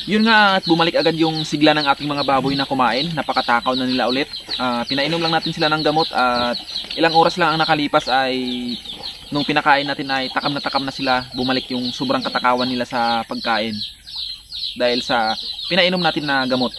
Yun nga, at bumalik agad yung sigla ng ating mga baboy na kumain. Napakatakaw na nila ulit. Pinainom lang natin sila ng gamot at ilang oras lang ang nakalipas ay nung pinakain natin ay takam na sila. Bumalik yung sobrang katakawan nila sa pagkain dahil sa pinainom natin na gamot.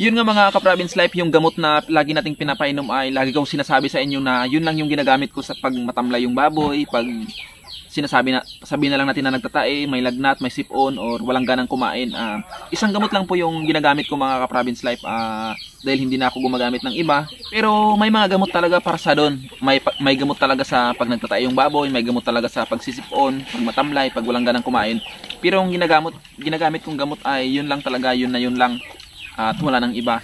Yun nga mga ka-Province Life, yung gamot na lagi nating pinapainom ay lagi kong sinasabi sa inyo na yun lang yung ginagamit ko sa pag matamlay yung baboy, pag sabi na lang natin na nagtatae, may lagnat, may sipon, or walang ganang kumain. Isang gamot lang po yung ginagamit ko mga ka-Province Life dahil hindi na ako gumagamit ng iba. Pero may mga gamot talaga para sa doon. May gamot talaga sa pag nagtatae yung baboy, may gamot talaga sa pagsisipon, pag matamlay, pag walang ganang kumain. Pero yung ginagamit kong gamot ay yun lang talaga, yun lang. At wala nang iba.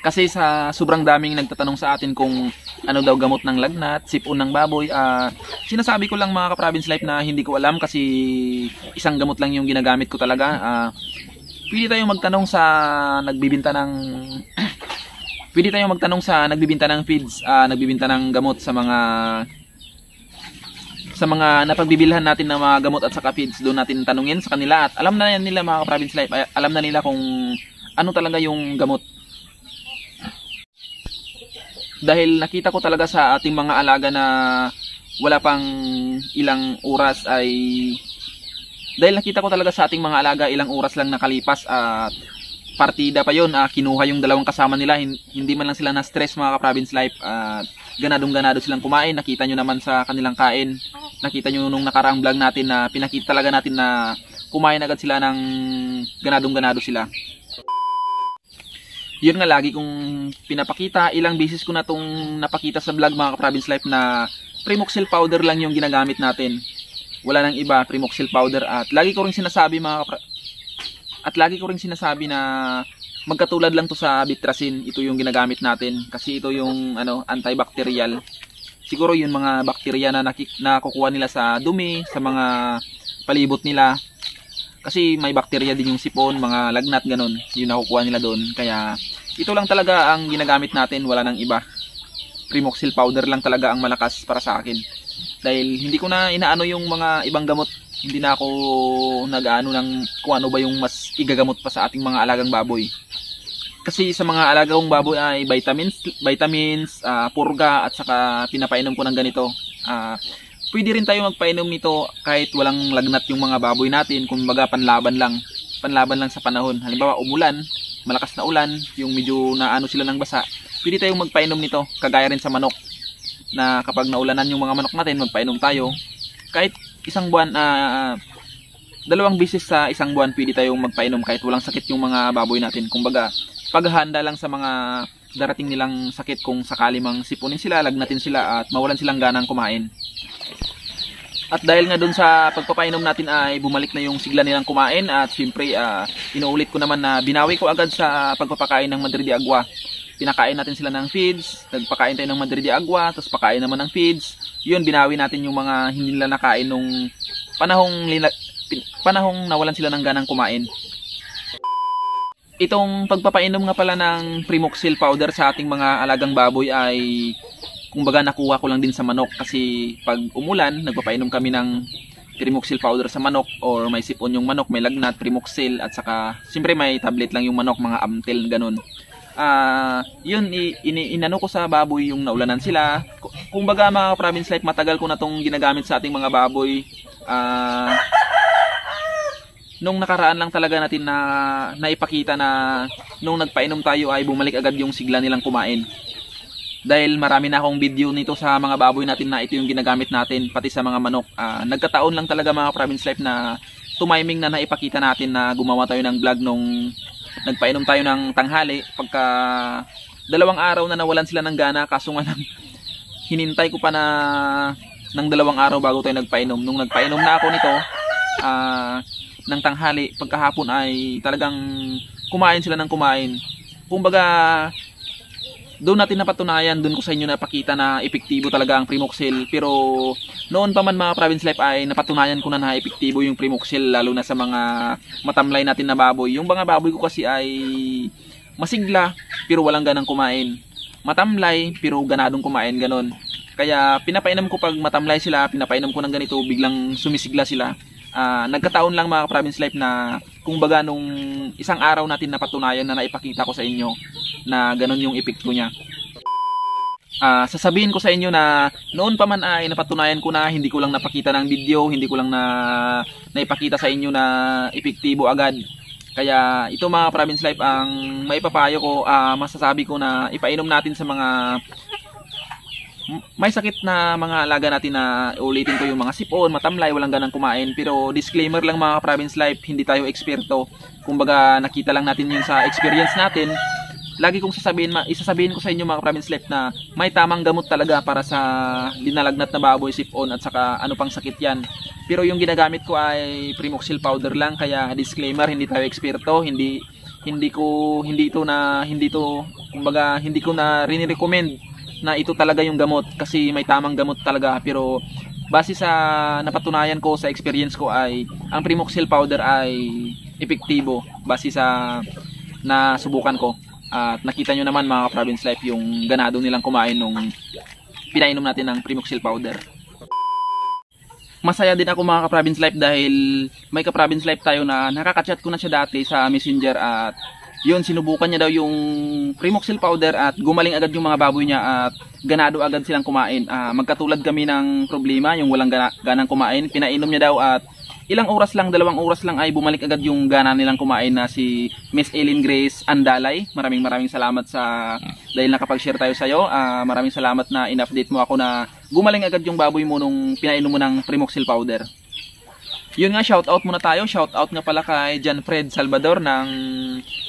Kasi sa sobrang daming nagtatanong sa atin kung ano daw gamot ng lagnat, sipon ng baboy, sinasabi ko lang mga ka-Province Life na hindi ko alam kasi isang gamot lang yung ginagamit ko talaga. Pwede tayong magtanong sa nagbibinta ng nagbibinta ng feeds, nagbibinta ng gamot sa mga napagbibilhan natin ng mga gamot at saka feeds. Doon natin tanungin sa kanila at alam na yan nila mga ka-Province Life, alam na nila kung ano talaga yung gamot. Dahil nakita ko talaga sa ating mga alaga na wala pang ilang oras ilang oras lang nakalipas at partida pa yon, kinuha yung dalawang kasama nila, hindi man lang sila na stress mga ka-Province Life at ganado silang kumain. Nakita nyo naman sa kanilang kain, nakita nyo nung nakaraang vlog natin na pinakita talaga natin na kumain agad sila ng ganado sila. Yun nga lagi kong pinapakita, ilang beses ko na itong napakita sa vlog mga ka-Province Life na Primoxil powder lang yung ginagamit natin, wala nang iba, Primoxil powder. At lagi ko rin sinasabi na magkatulad lang to sa Bitracin, ito yung ginagamit natin kasi ito yung antibacterial. Siguro yung mga bakterya na nakukuha nila sa dumi, sa mga palibot nila. Kasi may bakterya din yung sipon, mga lagnat, ganun. Yung nakukuha nila doon. Kaya ito lang talaga ang ginagamit natin, wala nang iba. Primoxil powder lang talaga ang malakas para sa akin. Dahil hindi ko na inaano yung mga ibang gamot. Hindi na ako nag-aano ng kung ano ba yung mas igagamot pa sa ating mga alagang baboy. Kasi sa mga alaga kong baboy ay vitamins, purga at saka pinapainom ko ng ganito. Pwede rin tayo magpainom nito kahit walang lagnat yung mga baboy natin. Kung baga panlaban lang sa panahon. Halimbawa umulan, malakas na ulan, yung medyo naano sila ng basa, pwede tayong magpainom nito. Kagaya rin sa manok na kapag naulanan yung mga manok natin, magpainom tayo. Kahit isang buwan, 2 beses sa isang buwan pwede tayong magpainom kahit walang sakit yung mga baboy natin. Kumbaga, paghahanda lang sa mga darating nilang sakit kung sakali mang sipunin sila, lagnatin sila at mawalan silang ganang kumain. At dahil nga dun sa pagpapainom natin ay bumalik na yung sigla nilang kumain at siyempre inuulit ko naman na binawi ko agad sa pagpapakain ng Madre de Agua. Pinakain natin sila ng feeds, nagpakain tayo ng Madre de Agua, tapos pakain naman ng feeds. Yun, binawi natin yung mga hindi nila nakain nung panahong nawalan sila ng ganang kumain. Itong pagpapainom nga pala ng Primoxil powder sa ating mga alagang baboy ay kumbaga nakuha ko lang din sa manok kasi pag umulan, nagpapainom kami ng Primoxil powder sa manok or may sipon yung manok, may lagnat, Primoxil at saka siyempre may tablet lang yung manok, mga Amtel, ganun. Yun, inano ko sa baboy yung naulanan sila. Kumbaga mga Province Life, matagal ko na tong ginagamit sa ating mga baboy. Nung nakaraan lang talaga natin na naipakita na nung nagpainom tayo ay bumalik agad yung sigla nilang kumain. Dahil marami na akong video nito sa mga baboy natin na ito yung ginagamit natin, pati sa mga manok. Nagkataon lang talaga mga Province Life na tumiming na naipakita natin na gumawa tayo ng vlog nung nagpainom tayo ng tanghali. Pagka 2 araw na nawalan sila ng gana, kaso nga lang hinintay ko pa na ng 2 araw bago tayo nagpainom. Nung nagpainom na ako nito ng tanghali, pagkahapon ay talagang kumain sila ng kumain. Kumbaga, doon natin napatunayan, doon ko sa inyo napakita na epektibo talaga ang Primoxil. Pero noon pa man mga Province Life ay napatunayan ko na epektibo yung Primoxil, lalo na sa mga matamlay natin na baboy. Yung mga baboy ko kasi ay masigla pero walang ganang kumain. Matamlay pero ganadong kumain, ganon. Kaya pinapainom ko pag matamlay sila, pinapainom ko ng ganito, biglang sumisigla sila. Nagkataon lang mga Province Life na kumbaga nung isang araw natin napatunayan na naipakita ko sa inyo na ganun yung epekto niya. Sasabihin ko sa inyo na noon pa man ay napatunayan ko na, hindi ko lang napakita ng video, hindi ko lang naipakita sa inyo na epektibo agad. Kaya ito mga Province Life ang maipapayo ko, masasabi ko na ipainom natin sa mga may sakit na mga alaga natin, na ulitin ko yung mga sipon, matamlay, walang ganang kumain. Pero disclaimer lang mga Province Life, hindi tayo eksperto. Kumbaga nakita lang natin yun sa experience natin. Lagi kong isasabihin ko sa inyo mga Province Life na may tamang gamot talaga para sa linalagnat na baboy, sipon at saka ano pang sakit yan. Pero yung ginagamit ko ay Primoxil powder lang, kaya disclaimer, hindi tayo eksperto, hindi ko na rini-recommend na ito talaga yung gamot, kasi may tamang gamot talaga. Pero base sa napatunayan ko sa experience ko ay ang Primoxil powder ay epektibo base sa nasubukan ko. At nakita nyo naman mga Province Life yung ganado nilang kumain nung pinainom natin ng Primoxil powder. Masaya din ako mga ka-Province Life dahil may ka-Province Life tayo na nakaka-chat ko na siya dati sa Messenger, at yun, sinubukan niya daw yung Primoxil powder at gumaling agad yung mga baboy niya at ganado agad silang kumain. Magkatulad kami ng problema, yung walang ganang kumain. Pinainom niya daw at ilang oras lang, 2 oras lang ay bumalik agad yung gana nilang kumain, na si Miss Ellen Grace Andalay. Maraming salamat dahil nakapag-share tayo sa iyo. Maraming salamat na in-update mo ako na gumaling agad yung baboy mo nung pinainom mo ng Primoxil powder. Yun nga, shoutout muna tayo. Shoutout nga pala kay John Fred Salvador ng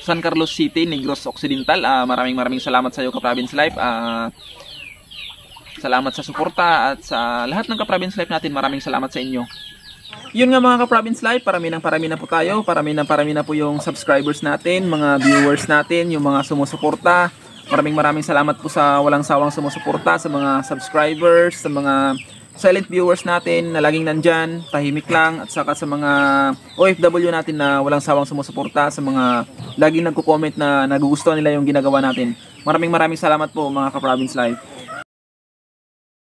San Carlos City, Negros Occidental. Maraming salamat sa iyo ka-Province Life. Salamat sa suporta at sa lahat ng ka-Province Life natin. Maraming salamat sa inyo. Yun nga mga ka-Province Life, parami na po tayo. Parami na po yung subscribers natin, mga viewers natin, yung mga sumusuporta. Maraming salamat po sa walang sawang sumusuporta, sa mga subscribers, sa mga silent viewers natin na laging nandyan, tahimik lang, at saka sa mga OFW natin na walang sawang sumusuporta, sa mga laging nagko-comment na nagugustuhan nila yung ginagawa natin. Maraming salamat po mga ka-Province Life.